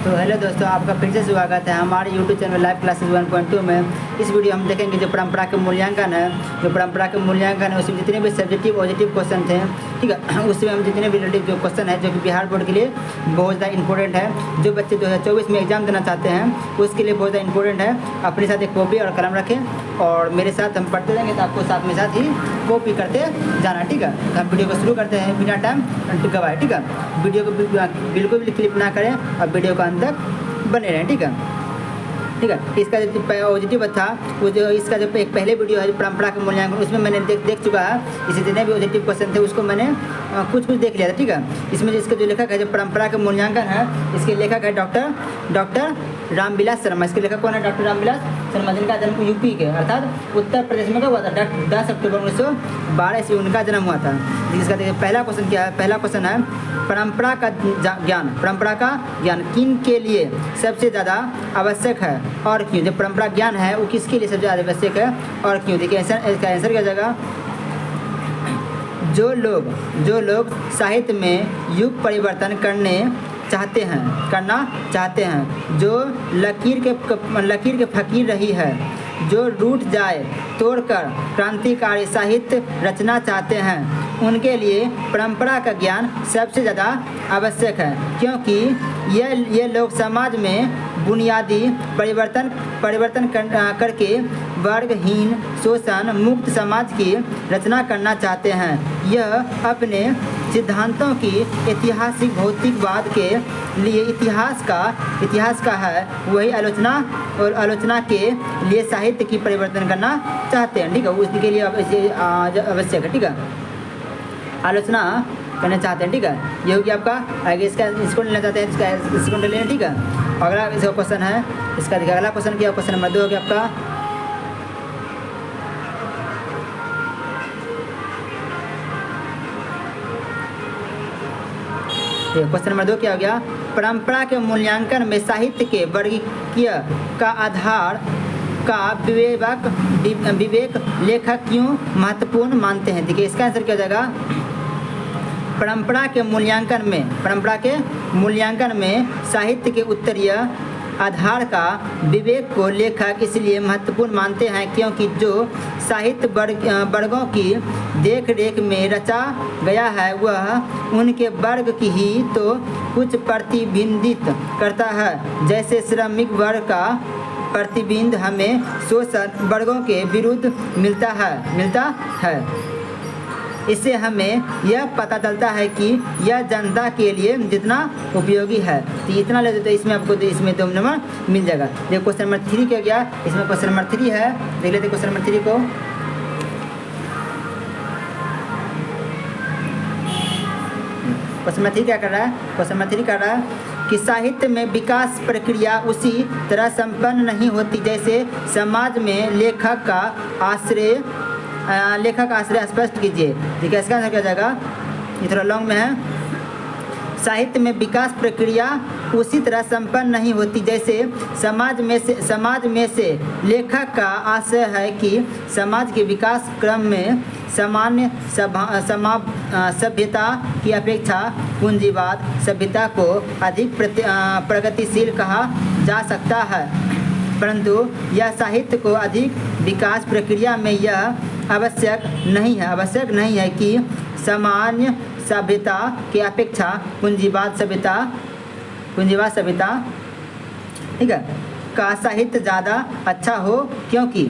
तो हेलो दोस्तों, आपका फिर से स्वागत है हमारे यूट्यूब चैनल लाइव क्लासेस 1.2 में। इस वीडियो हम देखेंगे जो परंपरा के मूल्यांकन है, उसमें जितने भी सब्जेक्टिव ऑब्जेक्टिव क्वेश्चन थे, ठीक है, उसमें हम जितने भी रिलेटिव जो क्वेश्चन है जो कि बिहार बोर्ड के लिए बहुत ज़्यादा इंपॉर्टेंट है, जो बच्चे 2024 में एग्जाम देना चाहते हैं उसके लिए बहुत ज़्यादा इंपॉर्टेंट है। अपने साथ एक कॉपी और कलम रखें और मेरे साथ हम पढ़ते रहेंगे तो आपको साथ में साथ ही कॉपी करते जाना, ठीक है। तो हम वीडियो को शुरू करते हैं बिना टाइम गवाए, ठीक है। वीडियो को बिल्कुल भी क्लिप ना करें और वीडियो को अंत तक बने रहें, ठीक है। इसका जो पॉजिटिव था वो जो इसका जो एक पहले वीडियो है परंपरा के मूल्यांकन, उसमें मैंने देख चुका है। इसी जितने भी पॉजिटिव क्वेश्चन थे उसको मैंने कुछ देख लिया था, ठीक है। इसमें जो इसका जो लेखक है जो परंपरा के मूल्यांकन है, इसके लेखक है डॉक्टर रामविलास शर्मा। इसके लेखक कौन है? डॉक्टर रामविलास शर्मा, जिनका जन्म यूपी के अर्थात उत्तर प्रदेश में हुआ था। 10 अक्टूबर 1912 से उनका जन्म हुआ था। इसका देखिए पहला क्वेश्चन क्या है। पहला क्वेश्चन है परंपरा का ज्ञान किन के लिए सबसे ज़्यादा आवश्यक है और क्यों? जो परंपरा ज्ञान है वो किसके लिए सबसे ज़्यादा आवश्यक है और क्यों? देखिए इसका आंसर क्या जाएगा। जो लोग साहित्य में युग परिवर्तन करना चाहते हैं, जो लकीर के फकीर रही है, जो रूठ जाए तोड़कर क्रांतिकारी साहित्य रचना चाहते हैं, उनके लिए परंपरा का ज्ञान सबसे ज़्यादा आवश्यक है, क्योंकि ये लोग समाज में बुनियादी परिवर्तन करके वर्गहीन शोषण मुक्त समाज की रचना करना चाहते हैं। यह अपने सिद्धांतों की ऐतिहासिक भौतिकवाद के लिए इतिहास का है, वही आलोचना के लिए साहित्य की परिवर्तन करना चाहते हैं, ठीक है। उसके लिए आवश्यक है, ठीक है, आलोचना करना चाहते हैं, ठीक है। ये होगी आपका आगे इसको लेना चाहते हैं, इसको लेना, ठीक है। अगला इसका क्वेश्चन है, इसका देखिए अगला क्वेश्चन क्या, क्वेश्चन नंबर 2 हो गया आपका। क्वेश्चन नंबर 2 क्या हो गया। परंपरा के मूल्यांकन में साहित्य के वर्गीय का आधार का विवेक लेखक क्यों महत्वपूर्ण मानते हैं? देखिए इसका आंसर क्या हो जाएगा। परंपरा के मूल्यांकन में साहित्य के उत्तरीय आधार का विवेक को लेखक इसलिए महत्वपूर्ण मानते हैं क्योंकि जो साहित्य वर्गों की देख-रेख में रचा गया है वह उनके वर्ग की ही तो कुछ प्रतिबिंबित करता है। जैसे श्रमिक वर्ग का प्रतिबिंब हमें शोषण वर्गों के विरुद्ध मिलता है। इससे हमें यह पता चलता है कि यह जनता के लिए जितना उपयोगी है। तो इतना ले तो इसमें आपको इसमें 2 नंबर मिल जाएगा। देखो क्वेश्चन नंबर 3 क्या गया। इसमें क्वेश्चन नंबर 3 है, देख लेते क्वेश्चन नंबर 3 को। क्वेश्चन नंबर 3 क्या कर रहा है? क्वेश्चन नंबर 3 कर रहा है कि साहित्य में विकास प्रक्रिया उसी तरह संपन्न नहीं होती जैसे समाज में लेखक का आश्रय स्पष्ट कीजिए। ठीक है, इसका आंसर क्या जाएगा। ये थोड़ा लॉन्ग में है। साहित्य में विकास प्रक्रिया उसी तरह संपन्न नहीं होती जैसे समाज में से लेखक का आशय है कि समाज के विकास क्रम में सामान्य सभ्यता की अपेक्षा पूंजीवाद सभ्यता को अधिक प्रगतिशील कहा जा सकता है, परंतु यह साहित्य को अधिक विकास प्रक्रिया में यह आवश्यक नहीं है कि सामान्य सभ्यता की अपेक्षा पूंजीवाद सभ्यता, ठीक है, का साहित्य ज़्यादा अच्छा हो क्योंकि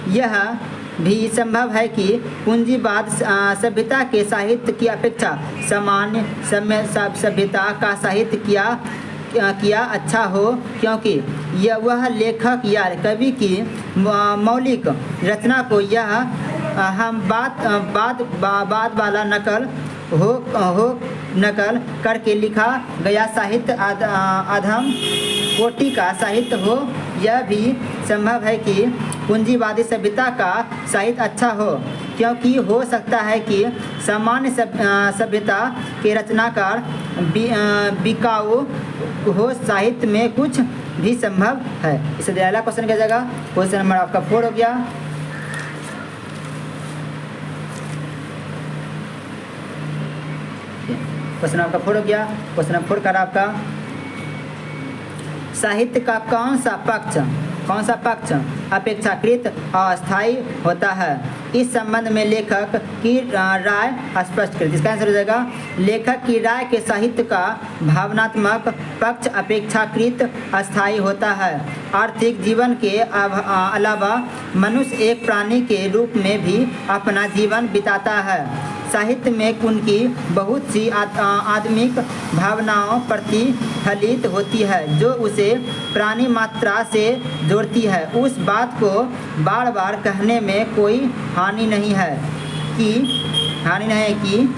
यह भी संभव है कि पूंजीवाद सभ्यता के साहित्य की अपेक्षा सामान्य सभ्यता का साहित्य किया अच्छा हो क्योंकि वह लेखक या कवि की मौलिक रचना को यह हम बात वाला नकल करके लिखा गया साहित्य अधम कोटि का साहित्य हो। यह भी संभव है कि पूंजीवादी सभ्यता का साहित्य अच्छा हो क्योंकि हो सकता है कि सामान्य सभ्यता के रचनाकार बिकाऊ हो साहित्य में कुछ भी संभव है। इससे अगला क्वेश्चन क्या जाएगा, क्वेश्चन नंबर आपका 4 हो गया। क्वेश्चन आपका 4 हो गया। क्वेश्चन नंबर 4 कर आपका साहित्य का कौन सा पक्ष अपेक्षाकृत अस्थायी होता है। इस संबंध में लेखक की राय स्पष्ट करें। इसका आंसर हो जाएगा लेखक की राय के साहित्य का भावनात्मक पक्ष अपेक्षाकृत अस्थायी होता है। आर्थिक जीवन के अलावा मनुष्य एक प्राणी के रूप में भी अपना जीवन बिताता है। साहित्य में उनकी बहुत सी आत्मिक भावनाओं प्रतिफलित होती है जो उसे प्राणी मात्रा से जोड़ती है। उस बात को बार बार कहने में कोई हानि नहीं है कि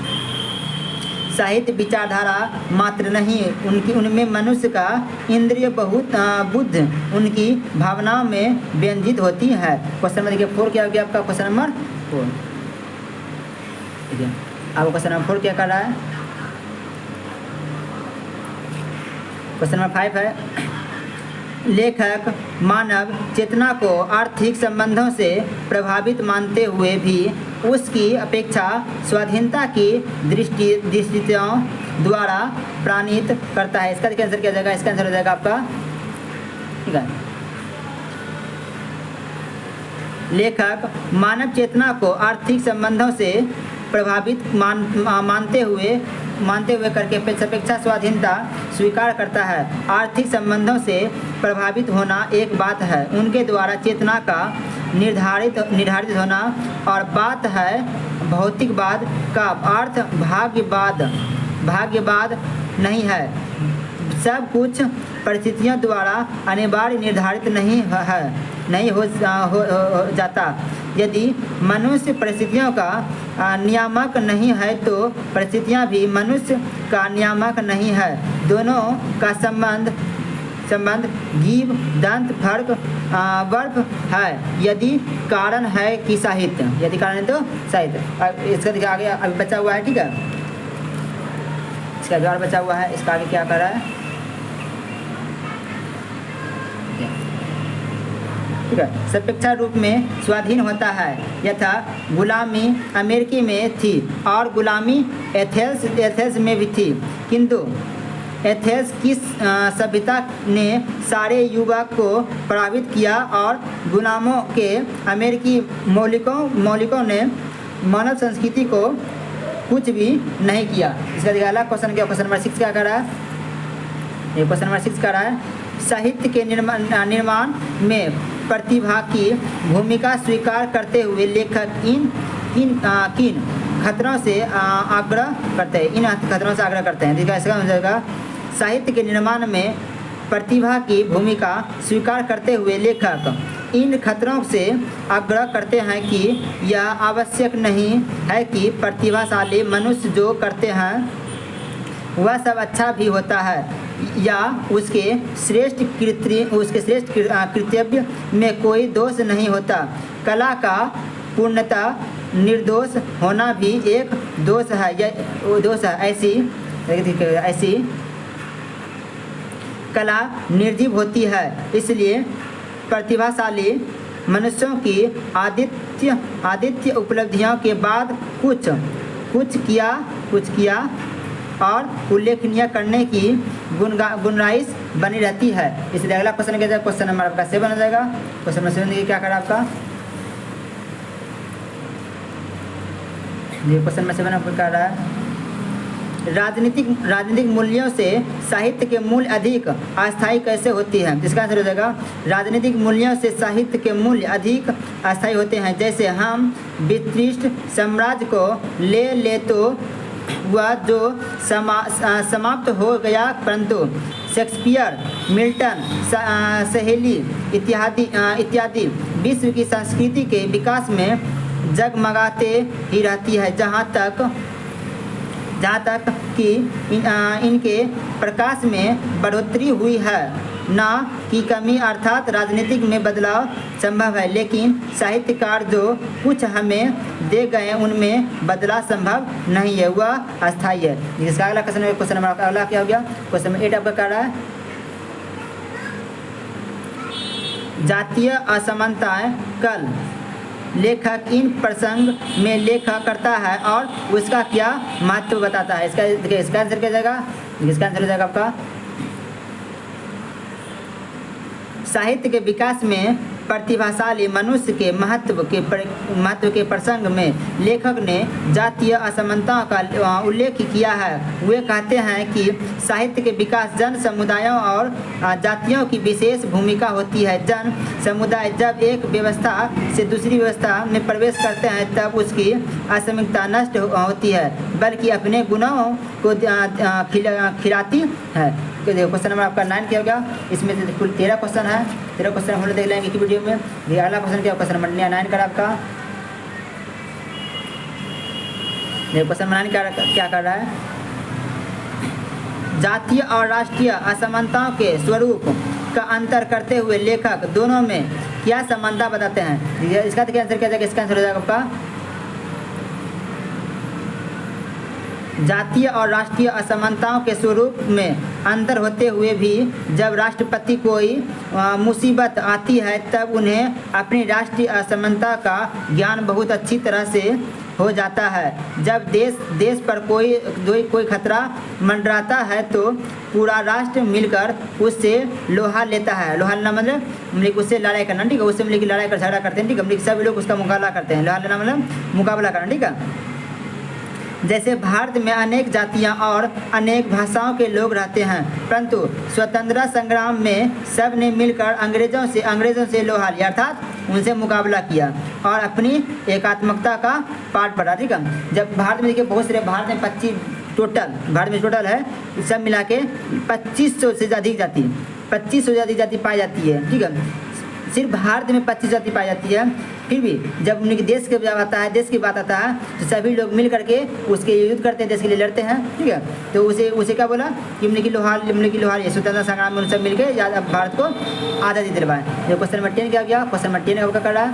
साहित्य विचारधारा मात्र नहीं, उनमें मनुष्य का इंद्रिय बुद्धि उनकी भावनाओं में व्यंजित होती है। क्वेश्चन नंबर देखिए 4 क्या हो गया आपका, क्वेश्चन नंबर 4। ठीक है, अब क्वेश्चन नंबर 4 क्या कर रहा है, क्वेश्चन नंबर 5 है लेखक मानव चेतना को आर्थिक संबंधों से प्रभावित मानते हुए भी उसकी अपेक्षा स्वाधीनता की दृष्टियों द्वारा प्राणित करता है। इसका आंसर क्या जाएगा, इसका आंसर हो जाएगा आपका, ठीक है, लेखक मानव चेतना को आर्थिक संबंधों से प्रभावित मानते हुए करके अपेक्षा स्वाधीनता स्वीकार करता है। आर्थिक संबंधों से प्रभावित होना एक बात है, उनके द्वारा चेतना का निर्धारित होना और बात है भौतिकवाद का अर्थ भाग्यवाद नहीं है। सब कुछ परिस्थितियों द्वारा अनिवार्य निर्धारित नहीं हो जाता। यदि मनुष्य परिस्थितियों का नियामक नहीं है तो परिस्थितियां भी मनुष्य का नियामक नहीं है। दोनों का संबंध जीव दंत फर्क वर्ब है। यदि कारण है कि साहित्य, यदि कारण है तो साहित्य। इसका देखिए आगे अभी बचा हुआ है, ठीक है, इसका द्वार बचा हुआ है, इसका आगे क्या कर रहा है, ठीक है, सापेक्ष रूप में स्वाधीन होता है। यथा गुलामी अमेरिकी में थी और गुलामी एथेंस में भी थी, किंतु एथेंस की सभ्यता ने सारे युवक को प्रभावित किया और गुलामों के अमेरिकी मौलिकों ने मानव संस्कृति को कुछ भी नहीं किया। इसका अगला क्वेश्चन क्या, क्वेश्चन नंबर 6 क्या कर रहा है, ये क्वेश्चन नंबर 6 कर रहा है साहित्य के निर्माण में प्रतिभा की भूमिका स्वीकार करते हुए लेखक किन खतरों से आग्रह करते हैं, इन खतरों से आग्रह करते हैं। इसका हो जाएगा साहित्य के निर्माण में प्रतिभा की भूमिका स्वीकार करते हुए लेखक इन खतरों से आग्रह करते हैं कि यह आवश्यक नहीं है कि प्रतिभाशाली मनुष्य जो करते हैं वह सब अच्छा भी होता है या उसके श्रेष्ठ कृतव्य में कोई दोष नहीं होता। कला का पूर्णतः निर्दोष होना भी एक दोष है। ऐसी कला निर्जीव होती है, इसलिए प्रतिभाशाली मनुष्यों की आदित्य उपलब्धियों के बाद कुछ किया और उल्लेखनीय करने की गुंजाइश बनी रहती है। इसलिए अगला क्वेश्चन क्या जाएगा, क्वेश्चन नंबर आपका 7 हो जाएगा। क्वेश्चन नंबर 7 देखिए क्या करा आपका, ये क्वेश्चन नंबर 7 आपको क्या रहा है, राजनीतिक मूल्यों से साहित्य के मूल्य अधिक अस्थायी कैसे होती है। इसका आंसर हो जाएगा राजनीतिक मूल्यों से साहित्य के मूल्य अधिक अस्थायी होते हैं। जैसे हम ब्रिटिश साम्राज्य को ले तो वह जो समाप्त हो गया, परंतु शेक्सपियर, मिल्टन, सहेली इत्यादि विश्व की संस्कृति के विकास में जगमगाते ही रहती है। जहाँ तक कि इनके प्रकाश में बढ़ोतरी हुई है ना कि कमी, अर्थात राजनीतिक में बदलाव संभव है, लेकिन साहित्यकार जो कुछ हमें दे गए उनमें बदलाव संभव नहीं है, वह अस्थायी है। इसका अगला क्वेश्चन नंबर अगला क्या हो गया, क्वेश्चन नंबर 8 आपका क्या रहा है, जातीय असमानताएं कल। लेखक इन प्रसंग में लेखक करता है और उसका क्या महत्व बताता है। इसका देखिए, इसका आंसर क्या जाएगा, इसका आंसर हो जाएगा आपका साहित्य के विकास में प्रतिभाशाली मनुष्य के महत्व के प्रसंग में लेखक ने जातीय असमानताओं का उल्लेख किया है। वे कहते हैं कि साहित्य के विकास जन समुदायों और जातियों की विशेष भूमिका होती है। जन समुदाय जब एक व्यवस्था से दूसरी व्यवस्था में प्रवेश करते हैं तब उसकी असमानता नष्ट होती है, बल्कि अपने गुणों को खिलाती है। देखो क्वेश्चन नंबर आपका 9 क्या हो गया। इसमें से कुल 13 क्वेश्चन है। 13 क्वेश्चन हम लोग देख लेंगे कि वीडियो में। ये अगला क्वेश्चन क्या, क्वेश्चन नंबर 9 का आपका। देखो क्वेश्चन नंबर 9 क्या कर रहा है, जातीय और राष्ट्रीय असमानताओं के स्वरूप का अंतर करते हुए लेखक दोनों में क्या समानता बताते हैं। इसका तो आंसर क्या जाएगा, इसका आंसर हो जाएगा आपका जातीय और राष्ट्रीय असमानताओं के स्वरूप में अंतर होते हुए भी जब राष्ट्रपति कोई मुसीबत आती है तब उन्हें अपनी राष्ट्रीय असमानता का ज्ञान बहुत अच्छी तरह से हो जाता है। जब देश पर कोई खतरा मंडराता है तो पूरा राष्ट्र मिलकर उससे लोहा लेता है। लोहा लेना मतलब उससे लड़ाई करना, ठीक है। उससे मिलकर लड़ाई कर झगड़ा करते हैं, ठीक है। सभी लोग उसका मुकाबला करते हैं। लोहा लेना मतलब मुकाबला करना, ठीक है। जैसे भारत में अनेक जातियां और अनेक भाषाओं के लोग रहते हैं, परंतु स्वतंत्रता संग्राम में सब ने मिलकर अंग्रेज़ों से लोहा लिया, अर्थात उनसे मुकाबला किया और अपनी एकात्मकता का पाठ पढ़ा, ठीक है। जब भारत में देखिए बहुत सारे, भारत में 25 भारत में टोटल है, सब मिला के 2500 से अधिक जाति 2500 से अधिक जाति पाई जाती है, ठीक है। सिर्फ भारत में 25 जाति पाई जाती है। फिर भी जब उनके देश के जब आता है, देश की बात आता है तो सभी लोग मिल करके उसके युद्ध करते हैं, देश के लिए लड़ते हैं, ठीक है। तो उसे क्या बोला कि हमने की लोहार ये स्वतंत्रता संग्राम में उन सब मिलकर भारत को आज़ादी दिलवाएं। जो क्वेश्चन नंबर 10 क्या गया, क्वेश्चन नंबर 10 का कर रहा है,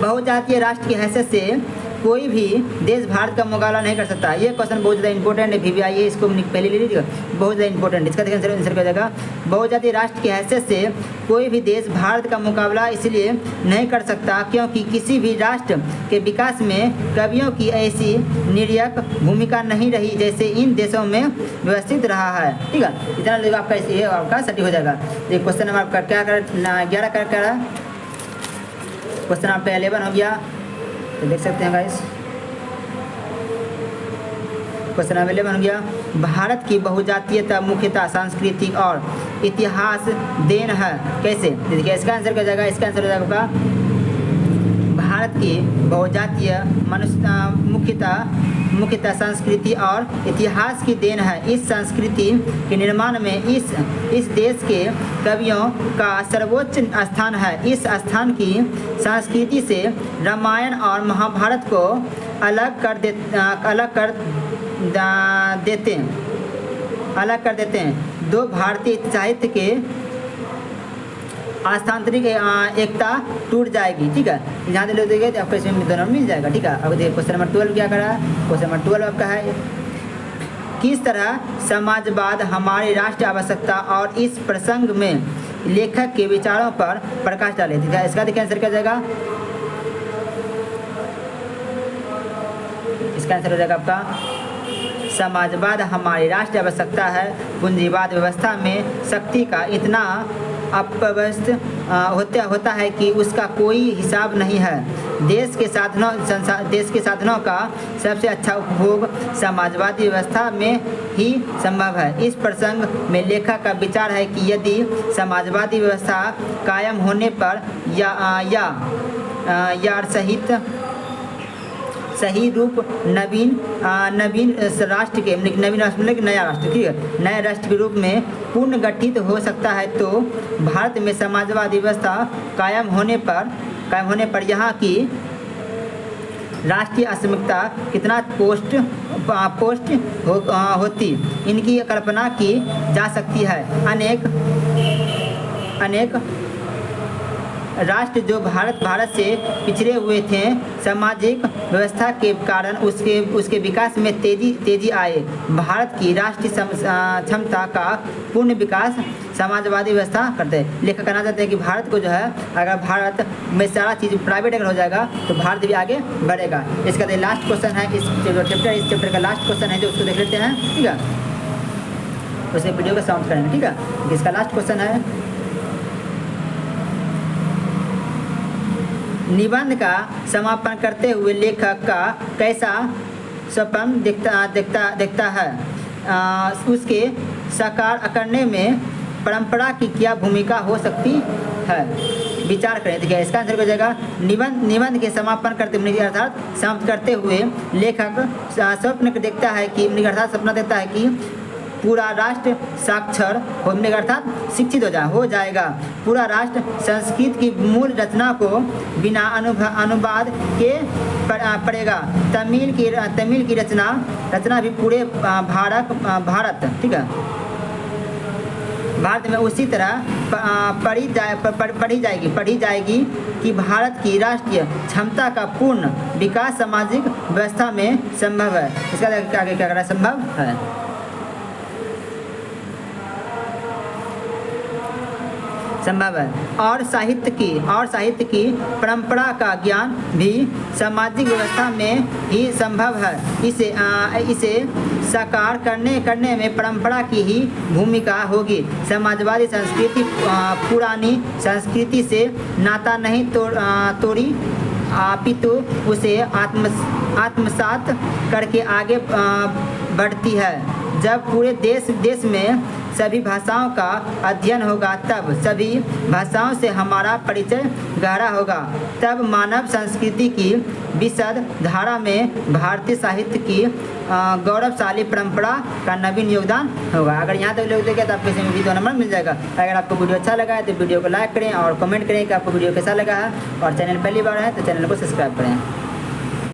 बहुजातीय राष्ट्र की हैसियत से कोई भी देश भारत का मुकाबला नहीं कर सकता। ये क्वेश्चन बहुत ज़्यादा इंपॉर्टेंट है, VVI है, इसको पहले ले लीजिएगा, बहुत ज़्यादा इंपॉर्टेंट। इसका देखिए आंसर कर जाएगा, बहुजातीय राष्ट्र की हैसियत से कोई भी देश भारत का मुकाबला इसलिए नहीं कर सकता क्योंकि किसी भी राष्ट्र के विकास में कवियों की ऐसी निर्णायक भूमिका नहीं रही जैसे इन देशों में व्यवस्थित रहा है, ठीक है। इतना लोग आपका ये आपका सटी हो जाएगा। ये क्वेश्चन नंबर आपका क्या कर 11 कर रहा है, क्वेश्चन आपका 11 हो गया, तो देख सकते हैं गाइस। क्वेश्चन नंबर 11 हो गया, भारत की बहुजातीयता मुख्यतः सांस्कृतिक और इतिहास देन है, कैसे। देखिए इसका आंसर क्या जाएगा, इसका आंसर हो जाएगा आपका भारत की बहुजातीय मुख्यतः संस्कृति और इतिहास की देन है। इस संस्कृति के निर्माण में इस देश के कवियों का सर्वोच्च स्थान है। इस स्थान की संस्कृति से रामायण और महाभारत को अलग कर देते हैं। दो भारतीय साहित्य के स्थानांतरिक एकता टूट जाएगी, ठीक है। जहाँ से लोग देंगे आपको इसमें दोनों मिल जाएगा, ठीक है। अब देखिए क्वेश्चन नंबर 12 क्या करा है, क्वेश्चन नंबर 12 आपका है, किस तरह समाजवाद हमारी राष्ट्रीय आवश्यकता और इस प्रसंग में लेखक के विचारों पर प्रकाश डाले। ठीक है, इसका देखिए आंसर क्या जाएगा, इसका आंसर हो जाएगा आपका समाजवाद हमारी राष्ट्रीय आवश्यकता है। पूंजीवाद व्यवस्था में शक्ति का इतना अपव्यस्त होता है कि उसका कोई हिसाब नहीं है। देश के साधनों का सबसे अच्छा उपभोग समाजवादी व्यवस्था में ही संभव है। इस प्रसंग में लेखक का विचार है कि यदि समाजवादी व्यवस्था कायम होने पर या सही रूप नवीन राष्ट्र के नवीन राष्ट्र मतलब नया राष्ट्र, ठीक है, नए राष्ट्र के रूप में पुनर्गठित हो सकता है। तो भारत में समाजवादी व्यवस्था कायम होने पर यहाँ की राष्ट्रीय असमानता कितना पोस्ट होती, इनकी कल्पना की जा सकती है। अनेक राष्ट्र जो भारत से पिछड़े हुए थे, सामाजिक व्यवस्था के कारण उसके विकास में तेजी आए। भारत की राष्ट्रीय क्षमता का पूर्ण विकास समाजवादी व्यवस्था करते हैं। लेखक कहना चाहते हैं कि भारत को जो है, अगर भारत में सारा चीज़ प्राइवेट अगर हो जाएगा तो भारत भी आगे बढ़ेगा। इसका लास्ट क्वेश्चन है, इस चैप्टर का लास्ट क्वेश्चन है जो उसको देख लेते हैं, ठीक है। उसे वीडियो को समाप्त करेंगे, ठीक है। इसका लास्ट क्वेश्चन है, निबंध का समापन करते हुए लेखक का कैसा स्वप्न दिखता है, उसके साकार करने में परंपरा की क्या भूमिका हो सकती है, विचार करें। देखिए इसका आंसर हो जाएगा निबंध के समापन करते हुए अर्थात समाप्त करते हुए लेखक स्वप्न देखता है कि अर्थात सपना देखता है कि पूरा राष्ट्र साक्षर होने का अर्थात शिक्षित हो जाएगा। पूरा राष्ट्र संस्कृत की मूल रचना को बिना अनुवाद के पढ़ेगा। तमिल की रचना भी पूरे भारत, ठीक है, भारत में उसी तरह पढ़ी जाएगी कि भारत की राष्ट्रीय क्षमता का पूर्ण विकास सामाजिक व्यवस्था में संभव है। इसका आगे क्या करना संभव है। संभव है। और साहित्य की परंपरा का ज्ञान भी सामाजिक व्यवस्था में ही संभव है। इसे साकार करने में परंपरा की ही भूमिका होगी। समाजवादी संस्कृति पुरानी संस्कृति से नाता नहीं तोड़ी, अपितु उसे आत्मसात करके आगे बढ़ती है। जब पूरे देश में सभी भाषाओं का अध्ययन होगा तब सभी भाषाओं से हमारा परिचय गहरा होगा। तब मानव संस्कृति की विशद धारा में भारतीय साहित्य की गौरवशाली परंपरा का नवीन योगदान होगा। अगर यहाँ तक लोग देखें तो आपको इसमें वीडियो नंबर मिल जाएगा। अगर आपको वीडियो अच्छा लगा है तो वीडियो को लाइक करें और कमेंट करें कि आपको वीडियो कैसा लगा है, और चैनल पहली बार है तो चैनल को सब्सक्राइब करें।